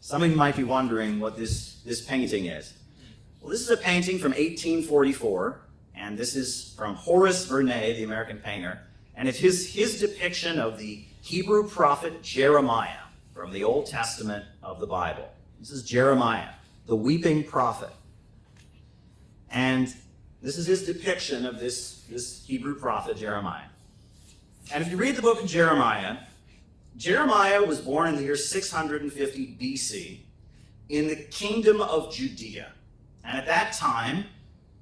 Some of you might be wondering what this painting is. Well, this is a painting from 1844, and this is from Horace Vernet, the American painter, and it's his depiction of the Hebrew prophet Jeremiah from the Old Testament of the Bible. This is Jeremiah, the weeping prophet. And this is his depiction of this Hebrew prophet Jeremiah. And if you read the book of Jeremiah, Jeremiah was born in the year 650 BC in the kingdom of Judea. And at that time,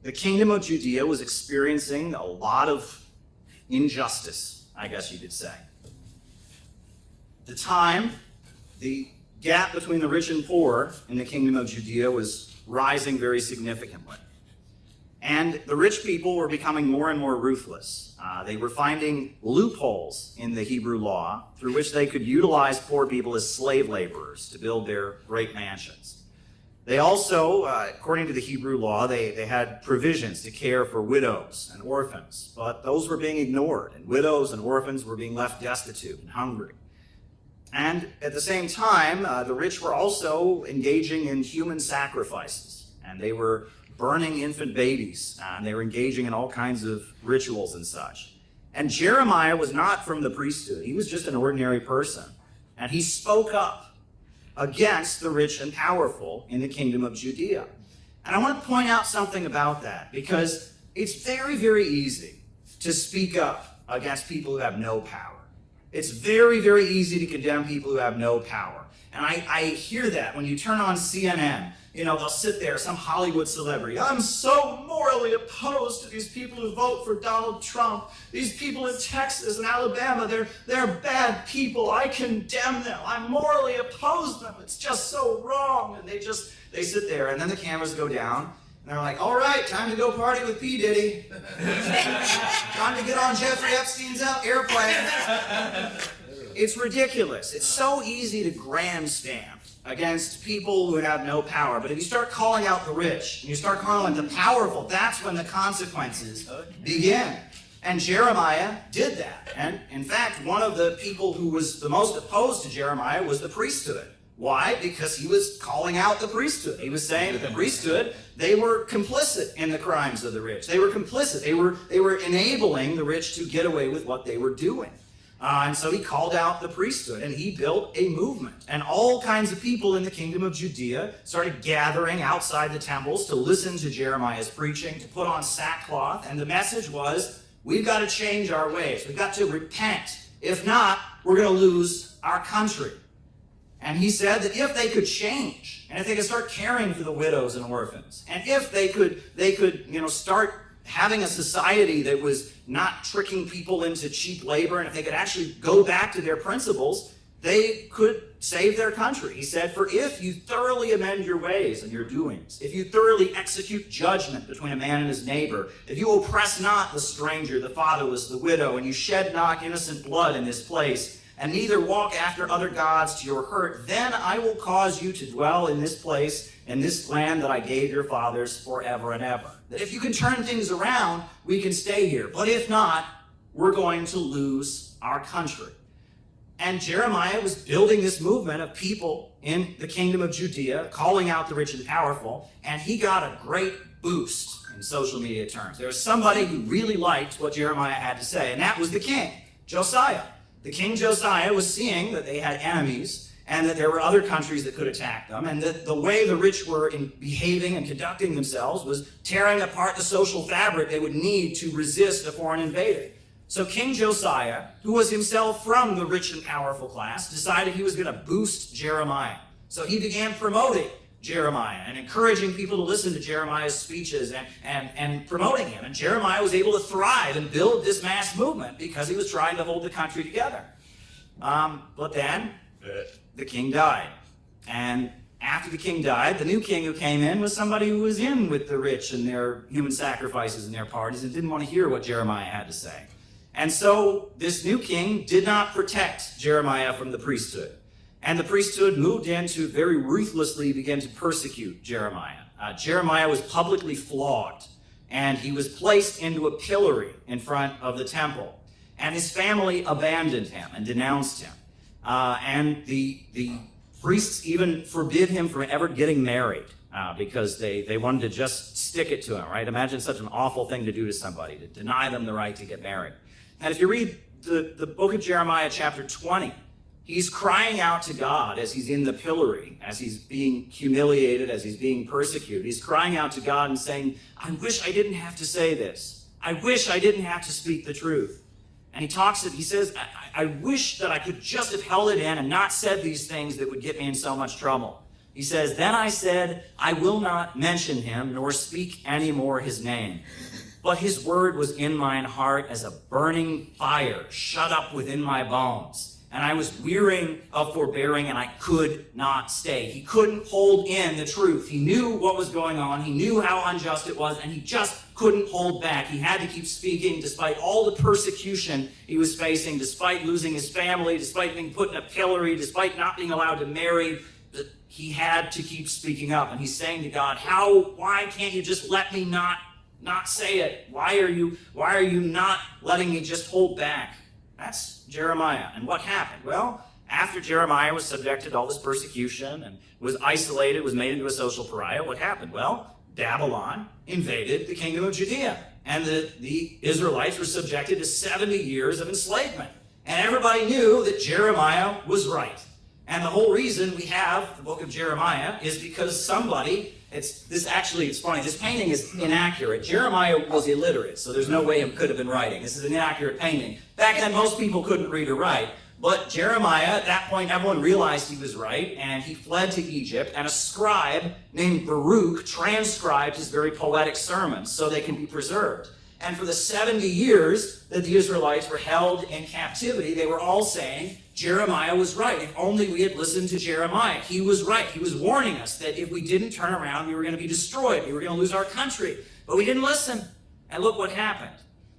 the kingdom of Judea was experiencing a lot of injustice, I guess you could say. At the time, the gap between the rich and poor in the kingdom of Judea was rising very significantly. And the rich people were becoming more and more ruthless. They were finding loopholes in the Hebrew law through which they could utilize poor people as slave laborers to build their great mansions. They also, according to the Hebrew law, they had provisions to care for widows and orphans, but those were being ignored, and widows and orphans were being left destitute and hungry. And at the same time, the rich were also engaging in human sacrifices, and they were burning infant babies, and they were engaging in all kinds of rituals and such. And Jeremiah was not from the priesthood. He was just an ordinary person. And he spoke up against the rich and powerful in the kingdom of Judea. And I want to point out something about that, because it's very, very easy to speak up against people who have no power. It's very, very easy to condemn people who have no power. And I hear that when you turn on CNN. You know, they'll sit there, some Hollywood celebrity. I'm so morally opposed to these people who vote for Donald Trump. These people in Texas and Alabama, they're bad people. I condemn them. I morally oppose them. It's just so wrong. And they sit there, and then the cameras go down, and they're like, all right, time to go party with P. Diddy. Time to get on Jeffrey Epstein's airplane. It's ridiculous. It's so easy to grandstand against people who have no power. But if you start calling out the rich, and you start calling out the powerful, that's when the consequences begin. And Jeremiah did that. And in fact, one of the people who was the most opposed to Jeremiah was the priesthood. Why? Because he was calling out the priesthood. He was saying that the priesthood, they were complicit in the crimes of the rich. They were complicit. They were enabling the rich to get away with what they were doing. And so he called out the priesthood, and he built a movement. And all kinds of people in the kingdom of Judea started gathering outside the temples to listen to Jeremiah's preaching, to put on sackcloth. And the message was, we've got to change our ways. We've got to repent. If not, we're going to lose our country. And he said that if they could change, and if they could start caring for the widows and orphans, and if they could start having a society that was not tricking people into cheap labor, and if they could actually go back to their principles, they could save their country. He said, for if you thoroughly amend your ways and your doings, if you thoroughly execute judgment between a man and his neighbor, if you oppress not the stranger, the fatherless, the widow, and you shed not innocent blood in this place, and neither walk after other gods to your hurt, then I will cause you to dwell in this place, in this land that I gave your fathers forever and ever. That if you can turn things around, we can stay here. But if not, we're going to lose our country. And Jeremiah was building this movement of people in the kingdom of Judea, calling out the rich and powerful, and he got a great boost in social media terms. There was somebody who really liked what Jeremiah had to say, and that was the king, Josiah. The king Josiah was seeing that they had enemies, and that there were other countries that could attack them, and that the way the rich were behaving and conducting themselves was tearing apart the social fabric they would need to resist a foreign invader. So King Josiah, who was himself from the rich and powerful class, decided he was going to boost Jeremiah. So he began promoting Jeremiah and encouraging people to listen to Jeremiah's speeches and promoting him. And Jeremiah was able to thrive and build this mass movement because he was trying to hold the country together. But then the king died. And after the king died, the new king who came in was somebody who was in with the rich and their human sacrifices and their parties and didn't want to hear what Jeremiah had to say. And so this new king did not protect Jeremiah from the priesthood. And the priesthood moved in to very ruthlessly begin to persecute Jeremiah. Jeremiah was publicly flogged, and he was placed into a pillory in front of the temple. And his family abandoned him and denounced him. And the Priests even forbid him from ever getting married because they wanted to just stick it to him, right? Imagine such an awful thing to do to somebody, to deny them the right to get married. And if you read the book of Jeremiah, chapter 20, he's crying out to God as he's in the pillory, as he's being humiliated, as he's being persecuted. He's crying out to God and saying, I wish I didn't have to say this. I wish I didn't have to speak the truth. And he says, I wish that I could just have held it in and not said these things that would get me in so much trouble. He says, then I said, I will not mention him nor speak any more his name. But his word was in mine heart as a burning fire shut up within my bones. And I was wearying of forbearing, and I could not stay. He couldn't hold in the truth. He knew what was going on. He knew how unjust it was, and he just couldn't hold back. He had to keep speaking despite all the persecution he was facing, despite losing his family, despite being put in a pillory, despite not being allowed to marry. He had to keep speaking up. And he's saying to God, why can't you just let me not say it? Why are you not letting me just hold back? That's Jeremiah. And what happened? Well, after Jeremiah was subjected to all this persecution and was isolated, was made into a social pariah, what happened? Well, Babylon invaded the kingdom of Judea, and the Israelites were subjected to 70 years of enslavement. And everybody knew that Jeremiah was right. And the whole reason we have the book of Jeremiah is because somebody, it's funny, this painting is inaccurate. Jeremiah was illiterate, so there's no way he could have been writing. This is an inaccurate painting. Back then, most people couldn't read or write. But Jeremiah, at that point, everyone realized he was right, and he fled to Egypt, and a scribe named Baruch transcribed his very poetic sermons so they can be preserved. And for the 70 years that the Israelites were held in captivity, they were all saying, Jeremiah was right. If only we had listened to Jeremiah. He was right. He was warning us that if we didn't turn around, we were going to be destroyed. We were going to lose our country. But we didn't listen. And look what happened.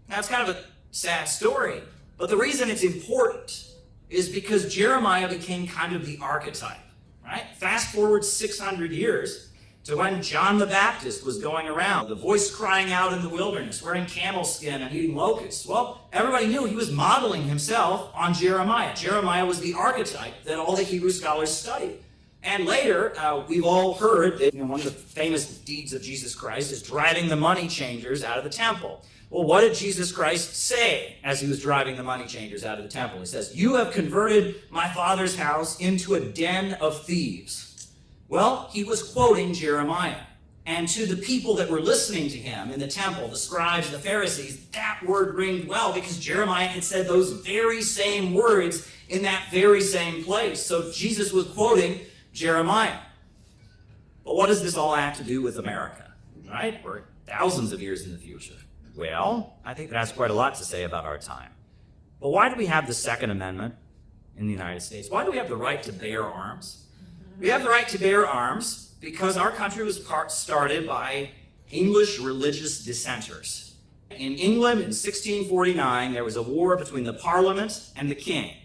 Now, it's kind of a sad story. But the reason it's important is because Jeremiah became kind of the archetype, right? Fast forward 600 years to when John the Baptist was going around, the voice crying out in the wilderness, wearing camel skin and eating locusts. Well, everybody knew he was modeling himself on Jeremiah. Jeremiah was the archetype that all the Hebrew scholars studied. And later, we've all heard that one of the famous deeds of Jesus Christ is driving the money changers out of the temple. Well, what did Jesus Christ say as he was driving the money changers out of the temple? He says, you have converted my Father's house into a den of thieves. Well, he was quoting Jeremiah. And to the people that were listening to him in the temple, the scribes, the Pharisees, that word ringed well because Jeremiah had said those very same words in that very same place. So Jesus was quoting Jeremiah. But what does this all have to do with America, right? We're thousands of years in the future. Well, I think that has quite a lot to say about our time. But why do we have the Second Amendment in the United States? Why do we have the right to bear arms? We have the right to bear arms because our country was started by English religious dissenters. In England in 1649, there was a war between the Parliament and the King.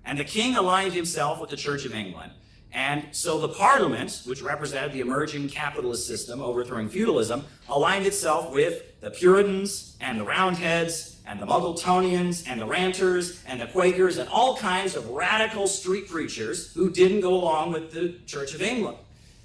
And the King aligned himself with the Church of England. And so the Parliament, which represented the emerging capitalist system overthrowing feudalism, aligned itself with the Puritans and the Roundheads and the Muggletonians and the Ranters and the Quakers and all kinds of radical street preachers who didn't go along with the Church of England.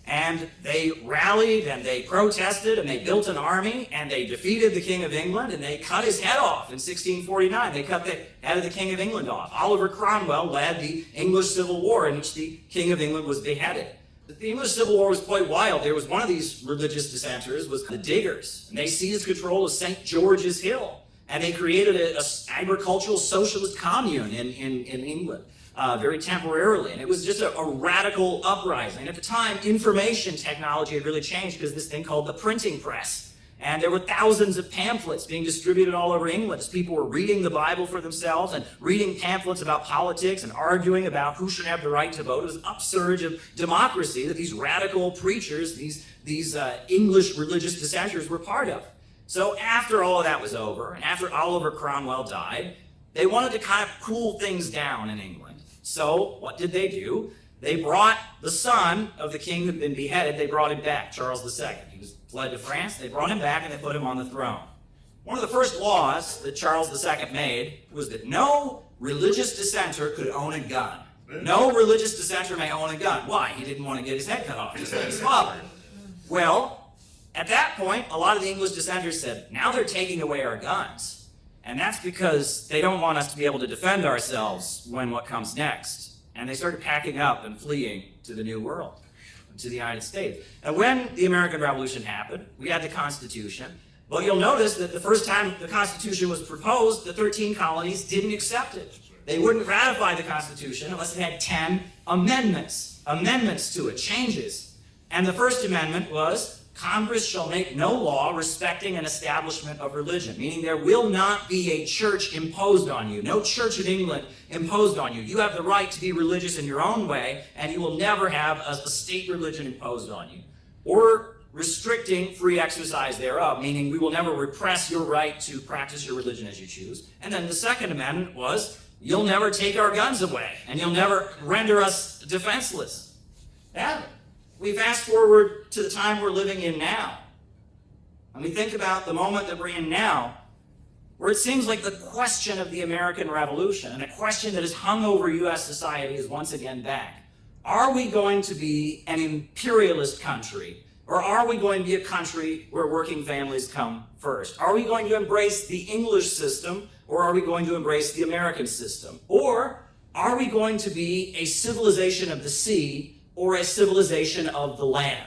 And they rallied and they protested and they built an army and they defeated the King of England and they cut his head off in 1649. They cut the head of the King of England off. Oliver Cromwell led the English Civil War in which the King of England was beheaded. The English Civil War was quite wild. There was one of these religious dissenters was the Diggers. And they seized control of St. George's Hill. And they created an agricultural socialist commune in England. Very temporarily. And it was just a radical uprising. At the time, information technology had really changed because this thing called the printing press. And there were thousands of pamphlets being distributed all over England as people were reading the Bible for themselves and reading pamphlets about politics and arguing about who should have the right to vote. It was an upsurge of democracy that these radical preachers, these English religious dissenters were part of. So after all of that was over, and after Oliver Cromwell died, they wanted to kind of cool things down in England. So what did they do? They brought the son of the king who had been beheaded, they brought him back, Charles II. He was fled to France. They brought him back and they put him on the throne. One of the first laws that Charles II made was that no religious dissenter could own a gun. No religious dissenter may own a gun. Why? He didn't want to get his head cut off, just like his father. Well, at that point, a lot of the English dissenters said, now they're taking away our guns. And that's because they don't want us to be able to defend ourselves when what comes next. And they started packing up and fleeing to the New World, to the United States. And when the American Revolution happened, we had the Constitution. But you'll notice that the first time the Constitution was proposed, the 13 colonies didn't accept it. They wouldn't ratify the Constitution unless it had 10 amendments to it, changes. And the first amendment was, Congress shall make no law respecting an establishment of religion, meaning there will not be a church imposed on you, no church in England imposed on you. You have the right to be religious in your own way, and you will never have a state religion imposed on you. Or restricting free exercise thereof, meaning we will never repress your right to practice your religion as you choose. And then the second amendment was, you'll never take our guns away, and you'll never render us defenseless. Yeah. We fast forward to the time we're living in now, and we think about the moment that we're in now, where it seems like the question of the American Revolution, and a question that has hung over U.S. society, is once again back. Are we going to be an imperialist country, or are we going to be a country where working families come first? Are we going to embrace the English system, or are we going to embrace the American system? Or are we going to be a civilization of the sea, or a civilization of the land?